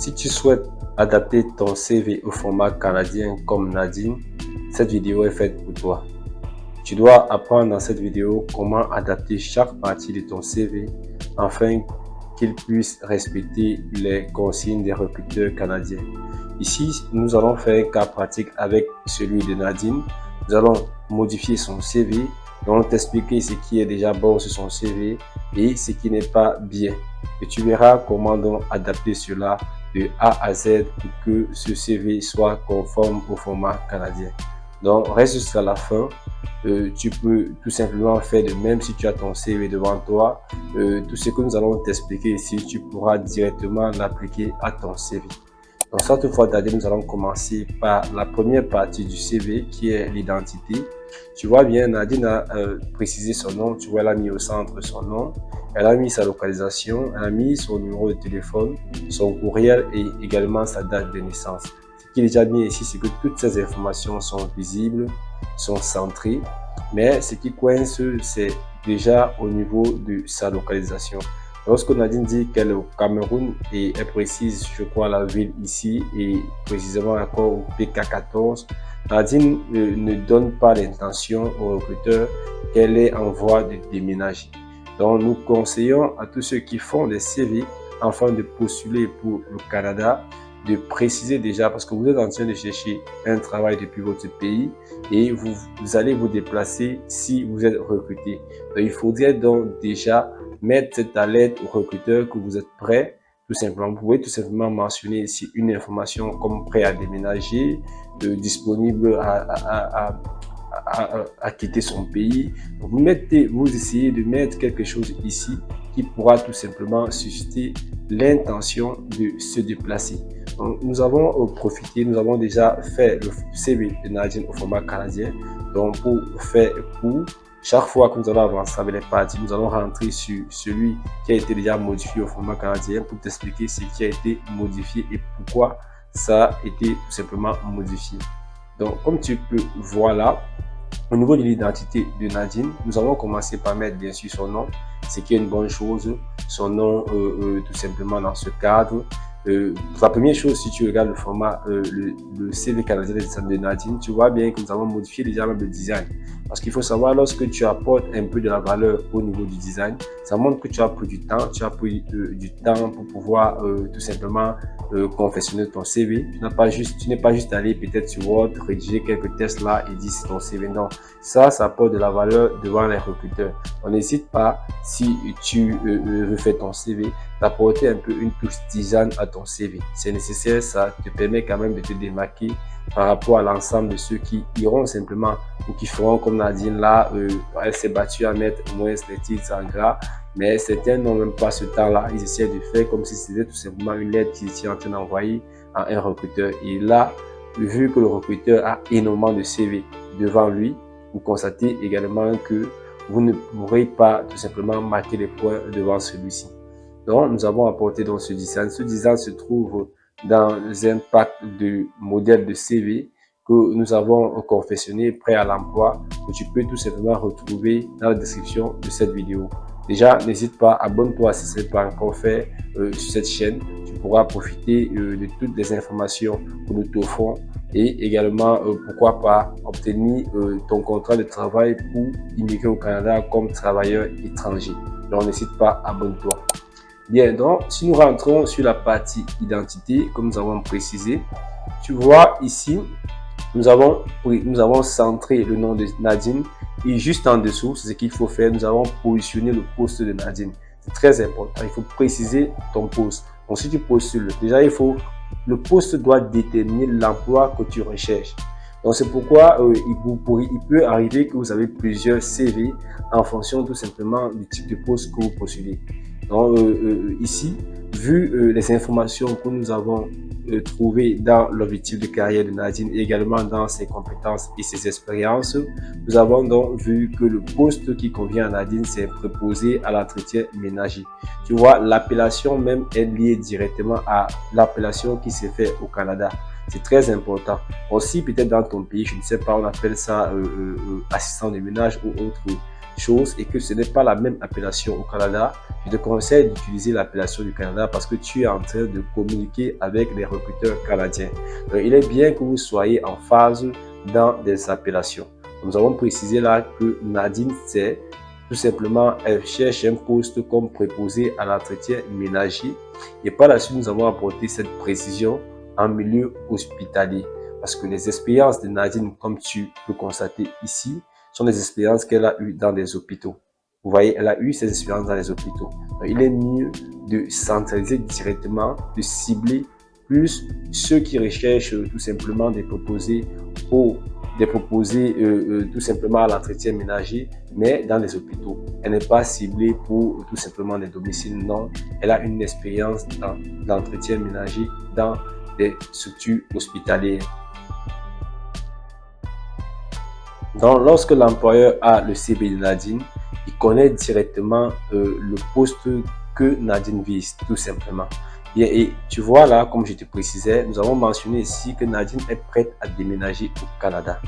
Si tu souhaites adapter ton CV au format canadien comme Nadine, cette vidéo est faite pour toi. Tu dois apprendre dans cette vidéo comment adapter chaque partie de ton CV afin qu'il puisse respecter les consignes des recruteurs canadiens. Ici, nous allons faire un cas pratique avec celui de Nadine. Nous allons modifier son CV, nous allons t'expliquer ce qui est déjà bon sur son CV et ce qui n'est pas bien. Et tu verras comment donc adapter cela de A à Z pour que ce CV soit conforme au format canadien. Donc, reste jusqu'à la fin. Tu peux tout simplement faire de même si tu as ton CV devant toi. Tout ce que nous allons t'expliquer ici, tu pourras directement l'appliquer à ton CV. Donc, cette fois, nous allons commencer par la première partie du CV qui est l'identité. Tu vois bien, Nadine a précisé son nom. Tu vois, elle a mis au centre son nom. Elle a mis sa localisation. Elle a mis son numéro de téléphone, son courriel et également sa date de naissance. Ce qui est déjà bien ici, c'est que toutes ces informations sont visibles, sont centrées. Mais ce qui coince, c'est déjà au niveau de sa localisation. Lorsque Nadine dit qu'elle est au Cameroun et elle précise, je crois, la ville ici et précisément encore au PK14, Nadine ne donne pas l'intention au recruteur qu'elle est en voie de déménager. Donc, nous conseillons à tous ceux qui font des CV afin de postuler pour le Canada de préciser déjà, parce que vous êtes en train de chercher un travail depuis votre pays et vous allez vous déplacer si vous êtes recruté. Donc, il faudrait donc déjà mettre cette alerte au recruteur que vous êtes prêt. Tout simplement, vous pouvez tout simplement mentionner ici une information comme prêt à déménager, disponible à quitter son pays. Donc, vous essayez de mettre quelque chose ici qui pourra tout simplement susciter l'intention de se déplacer. Donc, nous avons profité, nous avons déjà fait le CV de Nadine au format canadien. Donc, pour faire court, chaque fois que nous allons avancer avec les parties, nous allons rentrer sur celui qui a été déjà modifié au format canadien pour t'expliquer ce qui a été modifié et pourquoi ça a été tout simplement modifié. Donc, comme tu peux voir là, au niveau de l'identité de Nadine, nous allons commencer par mettre bien sûr son nom, ce qui est une bonne chose, son nom tout simplement dans ce cadre. La première chose, si tu regardes le format, le CV canadien de Nadine, tu vois bien que nous avons modifié déjà même le design. Parce qu'il faut savoir, lorsque tu apportes un peu de la valeur au niveau du design, ça montre que tu as pris du temps, du temps pour pouvoir tout simplement confectionner ton CV. Tu n'es pas juste allé peut-être sur Word, rédiger quelques tests là et dire c'est ton CV. Non, ça apporte de la valeur devant les recruteurs. On n'hésite pas, si tu refais ton CV, d'apporter un peu une touche design à ton CV. C'est nécessaire, ça te permet quand même de te démarquer par rapport à l'ensemble de ceux qui iront simplement ou qui feront comme Nadine là, elle s'est battue à mettre au moins les titres en gras, mais certains n'ont même pas ce temps-là. Ils essaient de faire comme si c'était tout simplement une lettre qu'ils étaient en train d'envoyer à un recruteur. Et là, vu que le recruteur a énormément de CV devant lui, vous constatez également que vous ne pourrez pas tout simplement marquer les points devant celui-ci. Donc, nous avons apporté dans ce design. Ce design se trouve dans un pack de modèles de CV que nous avons confectionné prêt à l'emploi, que tu peux tout simplement retrouver dans la description de cette vidéo. Déjà, n'hésite pas, abonne-toi si ce n'est pas encore fait sur cette chaîne. Tu pourras profiter de toutes les informations que nous t'offrons et également, pourquoi pas, obtenir ton contrat de travail pour immigrer au Canada comme travailleur étranger. Donc, n'hésite pas, abonne-toi. Bien, donc, si nous rentrons sur la partie identité, comme nous avons précisé, tu vois ici, nous avons centré le nom de Nadine et juste en dessous, c'est ce qu'il faut faire, nous avons positionné le poste de Nadine. C'est très important, il faut préciser ton poste. Donc, si tu postules, déjà, le poste doit déterminer l'emploi que tu recherches. Donc, c'est pourquoi il peut arriver que vous avez plusieurs CV en fonction tout simplement du type de poste que vous postulez. Donc, ici, vu les informations que nous avons trouvées dans l'objectif de carrière de Nadine et également dans ses compétences et ses expériences, nous avons donc vu que le poste qui convient à Nadine, c'est préposé à l'entretien ménager. Tu vois, l'appellation même est liée directement à l'appellation qui s'est faite au Canada. C'est très important. Aussi, peut-être dans ton pays, je ne sais pas, on appelle ça assistant de ménage ou autre chose et que ce n'est pas la même appellation au Canada, je te conseille d'utiliser l'appellation du Canada parce que tu es en train de communiquer avec les recruteurs canadiens. Donc, il est bien que vous soyez en phase dans des appellations. Nous avons précisé là que Nadine, c'est tout simplement, elle cherche un poste comme préposé à l'entretien ménager. Et par la suite, nous avons apporté cette précision en milieu hospitalier. Parce que les expériences de Nadine, comme tu peux constater ici, sont des expériences qu'elle a eues dans des hôpitaux. Vous voyez, elle a eu ces expériences dans les hôpitaux. Donc, il est mieux de centraliser directement, de cibler plus ceux qui recherchent tout simplement des proposés tout simplement à l'entretien ménager, mais dans les hôpitaux. Elle n'est pas ciblée pour tout simplement des domiciles, non. Elle a une expérience dans l'entretien ménager dans des structures hospitalières. Donc, lorsque l'employeur a le CV de Nadine, il connaît directement le poste que Nadine vise, tout simplement. Et tu vois là, comme je te précisais, nous avons mentionné ici que Nadine est prête à déménager au Canada.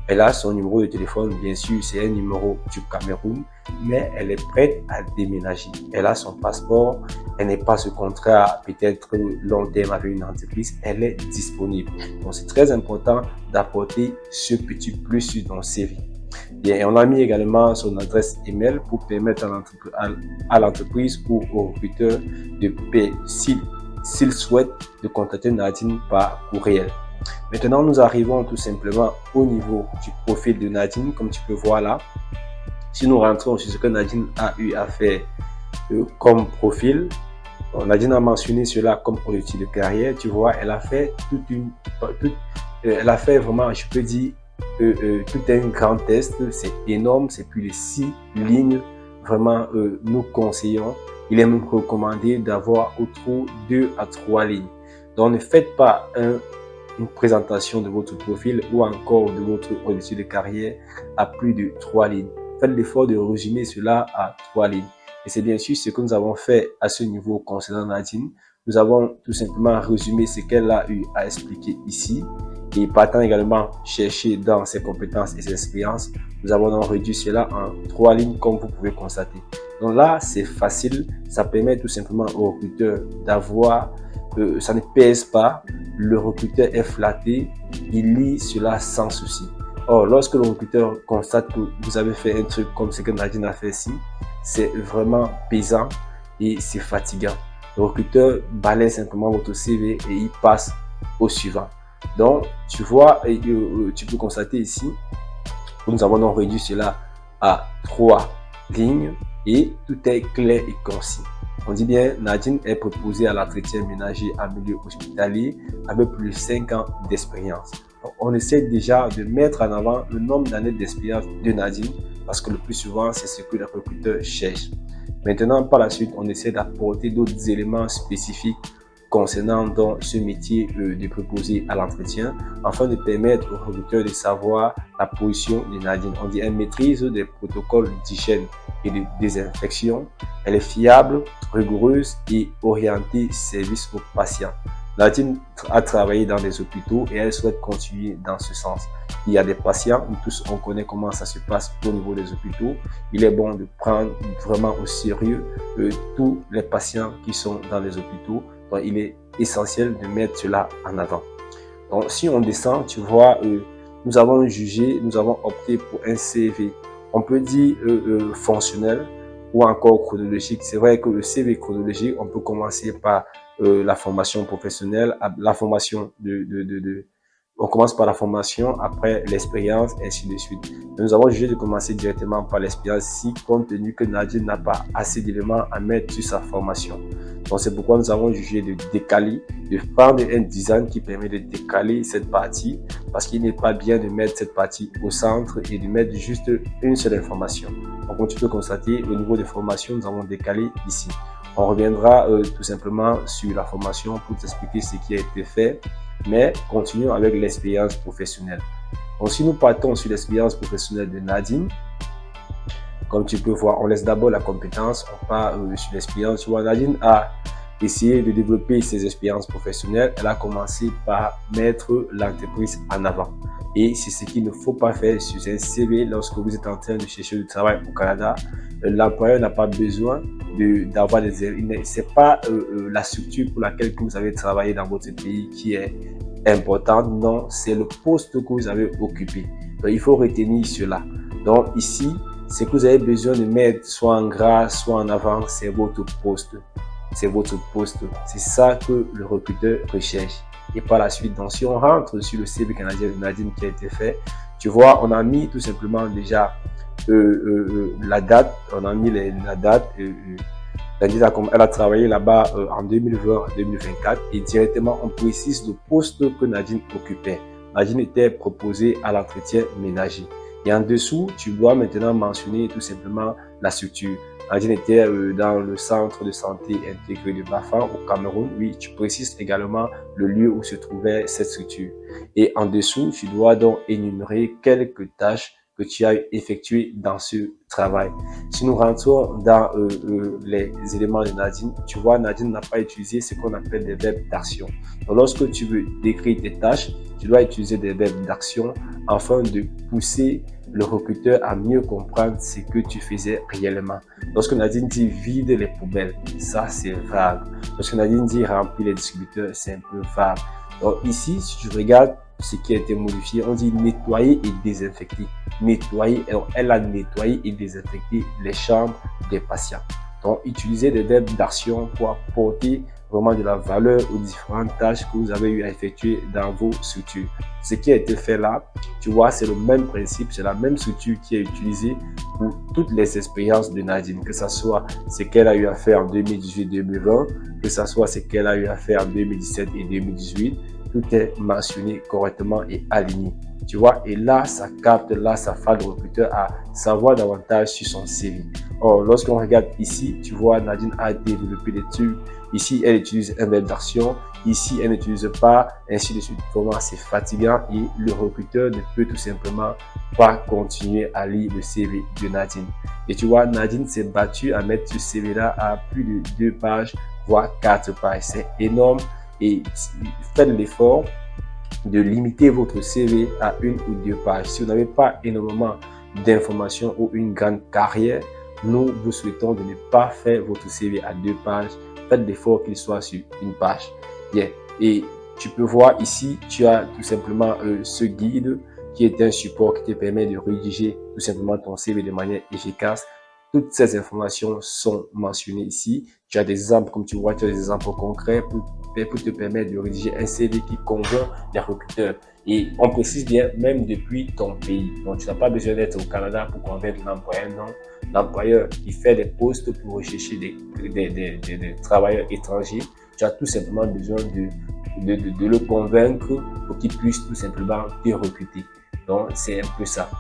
Elle a son numéro de téléphone, bien sûr, c'est un numéro du Cameroun, mais elle est prête à déménager. Elle a son passeport, elle n'est pas sous contrat peut-être long terme avec une entreprise, elle est disponible. Donc, c'est très important d'apporter ce petit plus dans le CV. Et on a mis également son adresse email pour permettre à l'entreprise ou au recruteur de payer s'il souhaite de contacter Nadine par courriel. Maintenant, nous arrivons tout simplement au niveau du profil de Nadine, comme tu peux voir là. Si nous rentrons sur ce que Nadine a eu à faire comme profil, Nadine a mentionné cela comme objectif de carrière. Tu vois, elle a fait elle a fait vraiment, je peux dire, tout un grand test. C'est énorme, c'est plus de 6 lignes. Vraiment, nous conseillons. Il est même recommandé d'avoir autour 2 à 3 lignes. Donc, ne faites pas une présentation de votre profil ou encore de votre objectif de carrière à plus de 3 lignes. Faites l'effort de résumer cela à 3 lignes. Et c'est bien sûr ce que nous avons fait à ce niveau concernant Nadine. Nous avons tout simplement résumé ce qu'elle a eu à expliquer ici. Et partant également chercher dans ses compétences et ses expériences, nous avons donc réduit cela en 3 lignes comme vous pouvez constater. Donc là, c'est facile. Ça permet tout simplement au recruteur d'avoir, ça ne pèse pas. Le recruteur est flatté. Il lit cela sans souci. Or, lorsque le recruteur constate que vous avez fait un truc comme ce que Nadine a fait ici, c'est vraiment pesant et c'est fatigant. Le recruteur balaye simplement votre CV et il passe au suivant. Donc, tu vois, tu peux constater ici, nous avons donc réduit cela à 3 lignes et tout est clair et concis. On dit bien, Nadine est proposée à l'entretien ménager en milieu hospitalier avec plus de 5 ans d'expérience. On essaie déjà de mettre en avant le nombre d'années d'expérience de Nadine parce que le plus souvent, c'est ce que les recruteurs cherchent. Maintenant, par la suite, on essaie d'apporter d'autres éléments spécifiques concernant donc ce métier de préposé à l'entretien afin de permettre aux recruteurs de savoir la position de Nadine. On dit elle maîtrise des protocoles d'hygiène et de désinfection. Elle est fiable, rigoureuse et orientée service aux patients. Nadine a travaillé dans des hôpitaux et elle souhaite continuer dans ce sens. Il y a des patients, nous tous on connaît comment ça se passe au niveau des hôpitaux. Il est bon de prendre vraiment au sérieux tous les patients qui sont dans les hôpitaux. Donc, il est essentiel de mettre cela en avant. Donc, si on descend, tu vois, nous avons opté pour un CV, on peut dire fonctionnel ou encore chronologique. C'est vrai que le CV chronologique, on peut commencer par la formation professionnelle, on commence par la formation, après l'expérience, ainsi de suite. Nous avons jugé de commencer directement par l'expérience si compte tenu que Nadine n'a pas assez d'éléments à mettre sur sa formation. Donc c'est pourquoi nous avons jugé de décaler, de prendre un design qui permet de décaler cette partie parce qu'il n'est pas bien de mettre cette partie au centre et de mettre juste une seule information. Donc comme tu peux constater, au niveau des formations, nous avons décalé ici. On reviendra tout simplement sur la formation pour t'expliquer ce qui a été fait, mais continuons avec l'expérience professionnelle. Donc si nous partons sur l'expérience professionnelle de Nadine, comme tu peux voir, on laisse d'abord la compétence, on part sur l'expérience. Tu vois, Nadine a essayer de développer ses expériences professionnelles, elle a commencé par mettre l'entreprise en avant. Et c'est ce qu'il ne faut pas faire sur un CV lorsque vous êtes en train de chercher du travail au Canada. L'employeur n'a pas besoin d'avoir des... C'est pas la structure pour laquelle vous avez travaillé dans votre pays qui est importante, non, c'est le poste que vous avez occupé. Donc, il faut retenir cela. Donc, ici, ce que vous avez besoin de mettre soit en gras, soit en avant, c'est votre poste. C'est votre poste. C'est ça que le recruteur recherche. Et par la suite, donc, si on rentre sur le CV canadien de Nadine qui a été fait, tu vois, on a mis tout simplement déjà la date. On a mis la date. Elle a travaillé là-bas en 2020, en 2024 et directement on précise le poste que Nadine occupait. Nadine était proposée à l'entretien ménager. Et en dessous, tu dois maintenant mentionner tout simplement la structure. Nadine était dans le centre de santé intégré de Bafang au Cameroun. Oui, tu précises également le lieu où se trouvait cette structure. Et en dessous, tu dois donc énumérer quelques tâches que tu as effectuées dans ce travail. Si nous rentrons dans les éléments de Nadine, tu vois, Nadine n'a pas utilisé ce qu'on appelle des verbes d'action. Donc, lorsque tu veux décrire tes tâches, tu dois utiliser des verbes d'action afin de pousser le recruteur à mieux comprendre ce que tu faisais réellement. Lorsque Nadine dit vide les poubelles, ça c'est vague. Lorsque Nadine dit remplir les distributeurs, c'est un peu vague. Donc ici, si tu regardes ce qui a été modifié, on dit nettoyer et désinfecter. Nettoyer, elle a nettoyé et désinfecté les chambres des patients. Donc, utiliser des verbes d'action pour apporter vraiment de la valeur aux différentes tâches que vous avez eu à effectuer dans vos structures. Ce qui a été fait là, tu vois, c'est le même principe, c'est la même structure qui est utilisée pour toutes les expériences de Nadine, que ce soit ce qu'elle a eu à faire en 2018-2020, que ce soit ce qu'elle a eu à faire en 2017 et 2018, tout est mentionné correctement et aligné. Tu vois, et là, ça capte, là, ça fait le recruteur à savoir davantage sur son CV. Or, lorsqu'on regarde ici, tu vois, Nadine a développé des trucs. Ici, elle utilise un verbe d'action. Ici, elle n'utilise pas, ainsi de suite. Vraiment, c'est fatigant et le recruteur ne peut tout simplement pas continuer à lire le CV de Nadine. Et tu vois, Nadine s'est battue à mettre ce CV-là à plus de 2 pages, voire 4 pages. C'est énorme et faites l'effort de limiter votre CV à 1 ou 2 pages. Si vous n'avez pas énormément d'informations ou une grande carrière, nous vous souhaitons de ne pas faire votre CV à 2 pages. Faites l'effort qu'il soit sur 1 page. Bien. Et tu peux voir ici, tu as tout simplement ce guide qui est un support qui te permet de rédiger tout simplement ton CV de manière efficace. Toutes ces informations sont mentionnées ici. Tu as des exemples, comme tu vois, tu as des exemples concrets pour te permettre de rédiger un CV qui convainc les recruteurs. Et on précise bien, même depuis ton pays. Donc, tu n'as pas besoin d'être au Canada pour convaincre l'employeur, non. L'employeur, il fait des postes pour rechercher des travailleurs étrangers. Tu as tout simplement besoin de le convaincre pour qu'il puisse tout simplement te recruter. Donc, c'est un peu ça.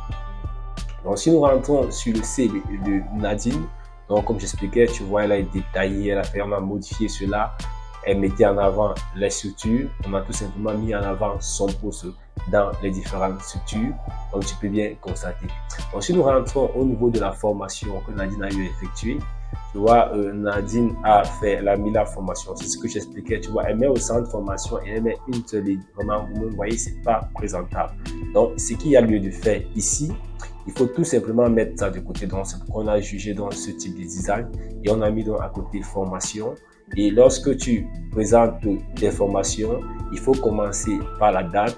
Donc, si nous rentrons sur le CV de Nadine, donc comme j'expliquais, tu vois, elle a détaillé, on a modifié cela, elle mettait en avant les structures, on a tout simplement mis en avant son poste dans les différentes structures, donc tu peux bien constater. Donc, si nous rentrons au niveau de la formation que Nadine a eu à effectuer, tu vois, Nadine elle a mis la formation, c'est ce que j'expliquais, tu vois, elle met au centre de formation et elle met une seule ligne. Vraiment, vous voyez, c'est pas présentable. Donc, ce qu'il y a lieu de faire ici, il faut tout simplement mettre ça de côté. Donc, c'est pourquoi on a jugé dans ce type de design et on a mis donc à côté formation. Et lorsque tu présentes tes formations, il faut commencer par la date,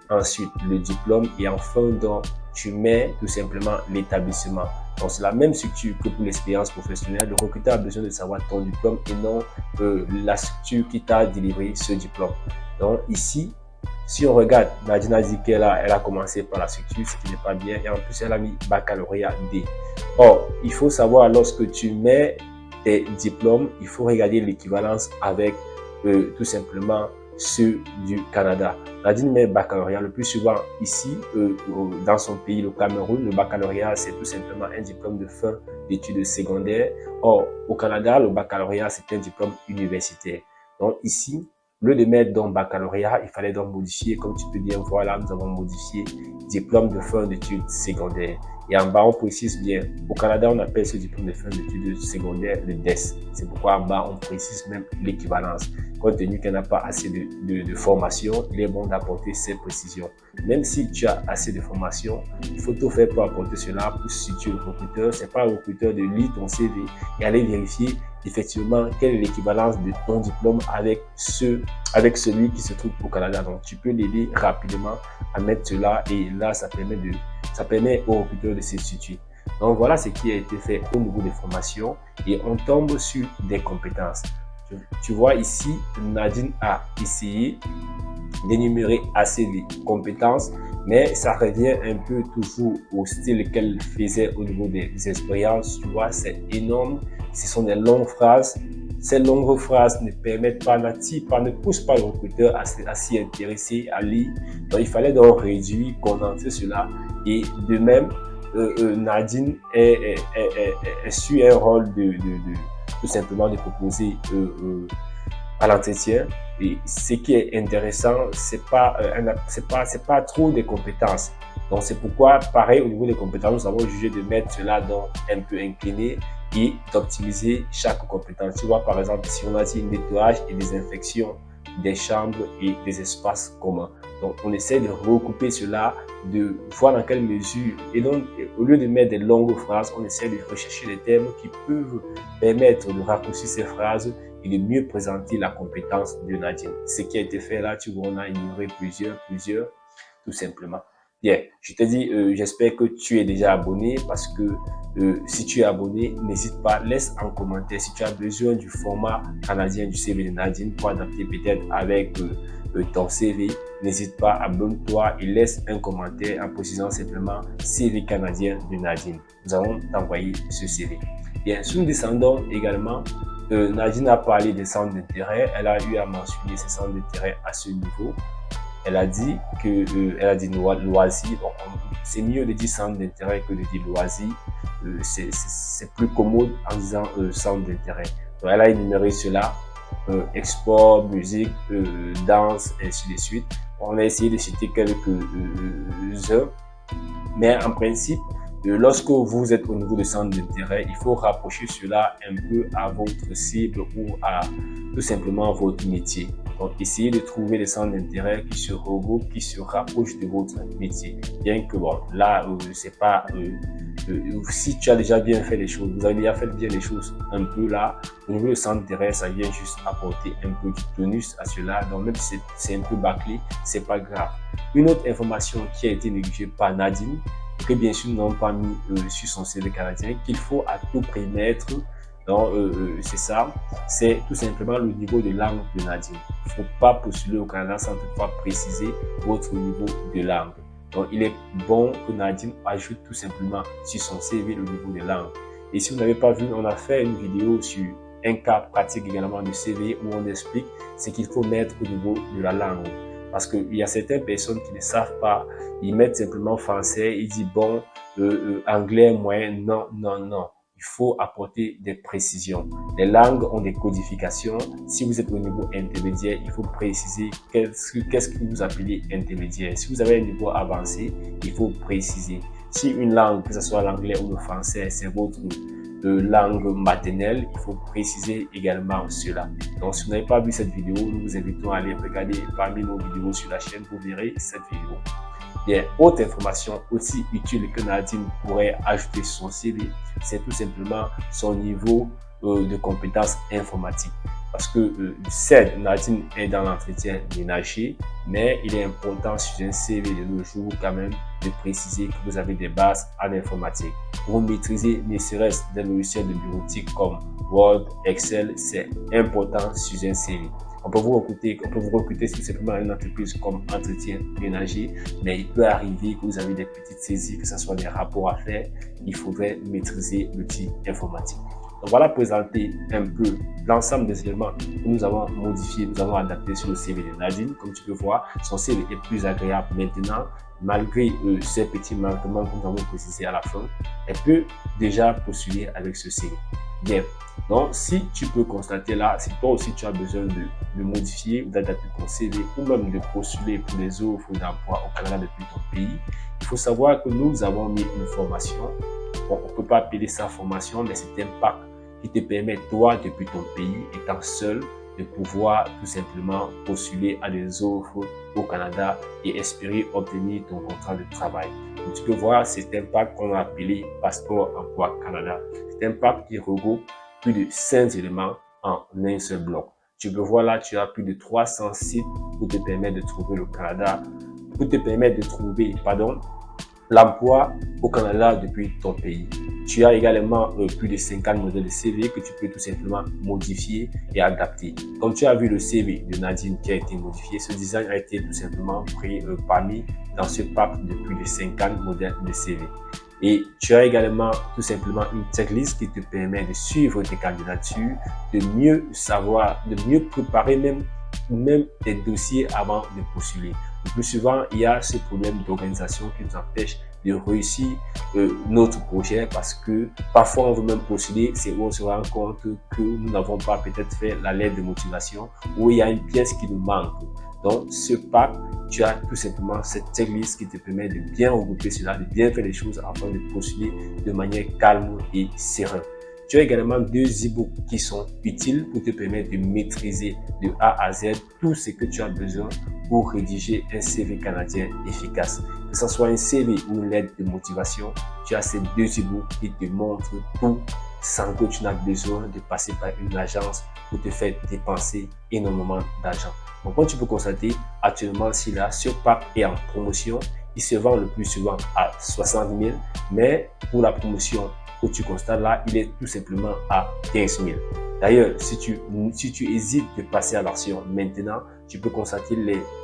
ensuite le diplôme et enfin donc tu mets tout simplement l'établissement. Donc, c'est la même structure que pour l'expérience professionnelle. Le recruteur a besoin de savoir ton diplôme et non la structure qui t'a délivré ce diplôme. Donc, ici, si on regarde, Nadine a dit qu'elle a commencé par la structure, ce qui n'est pas bien. Et en plus, elle a mis baccalauréat D. Or, il faut savoir, lorsque tu mets tes diplômes, il faut regarder l'équivalence avec tout simplement ceux du Canada. Nadine met baccalauréat le plus souvent ici, dans son pays, le Cameroun. Le baccalauréat, c'est tout simplement un diplôme de fin d'études secondaires. Or, au Canada, le baccalauréat, c'est un diplôme universitaire. Donc ici, Au lieu de mettre donc baccalauréat, il fallait donc modifier, comme tu peux bien voir là, nous avons modifié diplôme de fin d'études secondaires. Et en bas, on précise bien, au Canada, on appelle ce diplôme de fin d'études secondaires le DES. C'est pourquoi en bas, on précise même l'équivalence. Compte tenu qu'il n'y a pas assez de formation, il est bon d'apporter ces précisions. Même si tu as assez de formation, il faut tout faire pour apporter cela, pour situer le recruteur. C'est pas le recruteur de lire ton CV et aller vérifier effectivement quelle est l'équivalence de ton diplôme avec celui qui se trouve au Canada. Donc, tu peux l'aider rapidement à mettre cela et là, ça permet au recruteur de se situer. Donc, voilà ce qui a été fait au niveau des formations et on tombe sur des compétences. Tu vois ici, Nadine a essayé d'énumérer assez de compétences, mais ça revient un peu toujours au style qu'elle faisait au niveau des expériences. Tu vois, c'est énorme. Ce sont des longues phrases. Ces longues phrases ne permettent pas, ne poussent pas le recruteur à s'y intéresser, à lire. Donc, il fallait donc réduire, condenser cela. Et de même, Nadine a su un rôle tout simplement de proposer à l'entretien. Et ce qui est intéressant, c'est pas trop des compétences. Donc c'est pourquoi, pareil, au niveau des compétences, nous avons jugé de mettre cela donc un peu incliné et d'optimiser chaque compétence. Tu vois, par exemple, si on a dit nettoyage et désinfection des chambres et des espaces communs. Donc on essaie de recouper cela, de voir dans quelle mesure, et donc au lieu de mettre des longues phrases, on essaie de rechercher des termes qui peuvent permettre de raccourcir ces phrases et de mieux présenter la compétence de Nadine. Ce qui a été fait là, tu vois, on a ignoré plusieurs, tout simplement. Bien, je te dis, j'espère que tu es déjà abonné parce que si tu es abonné, n'hésite pas, laisse en commentaire si tu as besoin du format canadien du CV de Nadine pour adapter peut-être avec ton CV. N'hésite pas, abonne-toi et laisse un commentaire en précisant simplement CV canadien de Nadine. Nous allons t'envoyer ce CV. Bien, si nous descendons également, Nadine a parlé des centres d'intérêt. Elle a eu à mentionner ces centres d'intérêt à ce niveau. Elle a dit loisirs. Donc, c'est mieux de dire centre d'intérêt que de dire loisirs. C'est plus commode en disant centre d'intérêt. Donc, elle a énuméré cela. Export, musique, danse, ainsi de suite. On a essayé de citer quelques-uns. Mais en principe, lorsque vous êtes au niveau de centre d'intérêt, il faut rapprocher cela un peu à votre cible ou à tout simplement votre métier. Donc, essayez de trouver des centres d'intérêt qui se regroupent, qui se rapprochent de votre métier. Bien que bon, là, c'est pas si tu as déjà bien fait les choses, vous avez déjà fait bien les choses un peu là, au niveau du centre d'intérêt, ça vient juste apporter un peu du tonus à cela. Donc, même si c'est un peu bâclé, c'est pas grave. Une autre information qui a été négligée par Nadine, que bien sûr nous n'avons pas mis sur son CV canadien, qu'il faut à tout prix mettre. Donc c'est ça, c'est tout simplement le niveau de langue de Nadine. Il ne faut pas postuler au Canada sans toutefois préciser votre niveau de langue. Donc il est bon que Nadine ajoute tout simplement sur son CV le niveau de langue. Et si vous n'avez pas vu, on a fait une vidéo sur un cas pratique également de CV où on explique ce qu'il faut mettre au niveau de la langue. Parce qu'il y a certaines personnes qui ne savent pas, ils mettent simplement français, ils disent bon, anglais, moyen, non. Il faut apporter des précisions. Les langues ont des codifications. Si vous êtes au niveau intermédiaire, il faut préciser qu'est-ce que vous appelez intermédiaire. Si vous avez un niveau avancé, il faut préciser. Si une langue, que ce soit l'anglais ou le français, c'est votre langue maternelle, il faut préciser également cela. Donc, si vous n'avez pas vu cette vidéo, nous vous invitons à aller regarder parmi nos vidéos sur la chaîne, vous verrez cette vidéo. Bien, autre information aussi utile que Nadine pourrait ajouter sur son CV, c'est tout simplement son niveau de compétences informatiques. Parce que certes, Nadine est dans l'entretien ménager, mais il est important sur un CV de nos jours quand même de préciser que vous avez des bases en informatique. Vous maîtrisez ne serait-ce des logiciels de bureautique comme Word, Excel, c'est important sur un CV. On peut vous recruter tout simplement à une entreprise comme entretien ménager, mais il peut arriver que vous avez des petites saisies, que ce soit des rapports à faire, il faudrait maîtriser l'outil informatique. Donc voilà présenter un peu l'ensemble des éléments que nous avons modifiés, nous avons adaptés sur le CV de Nadine. Comme tu peux voir, son CV est plus agréable maintenant, malgré ces petits manquements que nous avons précisés à la fin. Elle peut déjà postuler avec ce CV. Bien. Donc, si tu peux constater là, si toi aussi tu as besoin de modifier ou d'adapter ton CV ou même de postuler pour les offres d'emploi au Canada depuis ton pays, il faut savoir que nous avons mis une formation. Bon, on ne peut pas appeler ça formation, mais c'est un pack qui te permet, toi, depuis ton pays, étant seul, de pouvoir tout simplement postuler à des offres au Canada et espérer obtenir ton contrat de travail. Donc, tu peux voir, c'est un pack qu'on a appelé Passeport Emploi Canada. C'est un pack qui regroupe plus de 5 éléments en un seul bloc. Tu peux voir là, tu as plus de 300 sites pour te permettre de trouver le Canada, pour te permettre de trouver, l'emploi au Canada depuis ton pays. Tu as également plus de 50 modèles de CV que tu peux tout simplement modifier et adapter. Comme tu as vu le CV de Nadine qui a été modifié, ce design a été tout simplement pris parmi dans ce pack de plus de 50 modèles de CV. Et tu as également tout simplement une checklist qui te permet de suivre tes candidatures, de mieux savoir, de mieux préparer même tes dossiers avant de postuler. Le plus souvent, il y a ce problème d'organisation qui nous empêche de réussir notre projet parce que parfois on veut même postuler, c'est où on se rend compte que nous n'avons pas peut-être fait la lettre de motivation ou il y a une pièce qui nous manque. Donc, ce pack, tu as tout simplement cette checklist qui te permet de bien regrouper cela, de bien faire les choses afin de postuler de manière calme et sereine. Tu as également 2 e-books qui sont utiles pour te permettre de maîtriser de A à Z tout ce que tu as besoin pour rédiger un CV canadien efficace. Que ce soit un CV ou une lettre de motivation, tu as ces 2 e-books qui te montrent tout sans que tu n'aies besoin de passer par une agence pour te faire dépenser énormément d'argent. Donc, comme tu peux constater, actuellement, si là, ce pack est en promotion, il se vend le plus souvent à 60 000, mais pour la promotion que tu constates là, il est tout simplement à 15 000. D'ailleurs, si tu hésites de passer à l'action maintenant, tu peux constater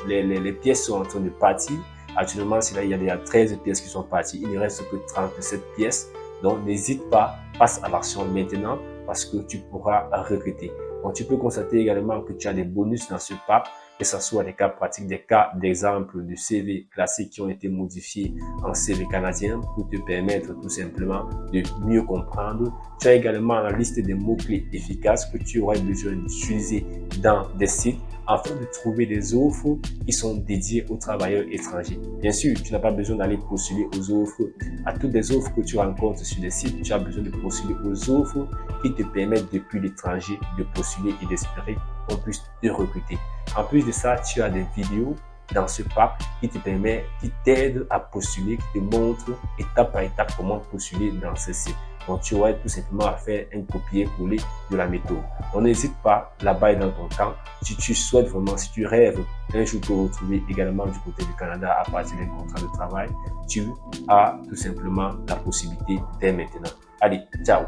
les pièces sont en train de partir. Actuellement, là, il y a déjà 13 pièces qui sont parties. Il ne reste que 37 pièces. Donc, n'hésite pas, passe à l'action maintenant parce que tu pourras recruter. Donc, tu peux constater également que tu as des bonus dans ce pack, que ce soit des cas pratiques, des cas d'exemple de CV classiques qui ont été modifiés en CV canadien pour te permettre tout simplement de mieux comprendre. Tu as également la liste des mots-clés efficaces que tu aurais besoin d'utiliser dans des sites afin de trouver des offres qui sont dédiées aux travailleurs étrangers. Bien sûr, tu n'as pas besoin d'aller postuler aux offres, à toutes les offres que tu rencontres sur des sites. Tu as besoin de postuler aux offres qui te permettent depuis l'étranger de postuler et d'espérer qu'on puisse te recruter. En plus de ça, tu as des vidéos dans ce pack qui t'aident à postuler, qui te montrent étape par étape comment postuler dans ce site. Donc, tu aurais tout simplement à faire un copier-coller de la méthode. Donc, n'hésite pas, là-bas et dans ton camp. Si tu souhaites vraiment, si tu rêves un jour te retrouver également du côté du Canada à partir d'un contrat de travail, tu as tout simplement la possibilité dès maintenant. Allez, ciao!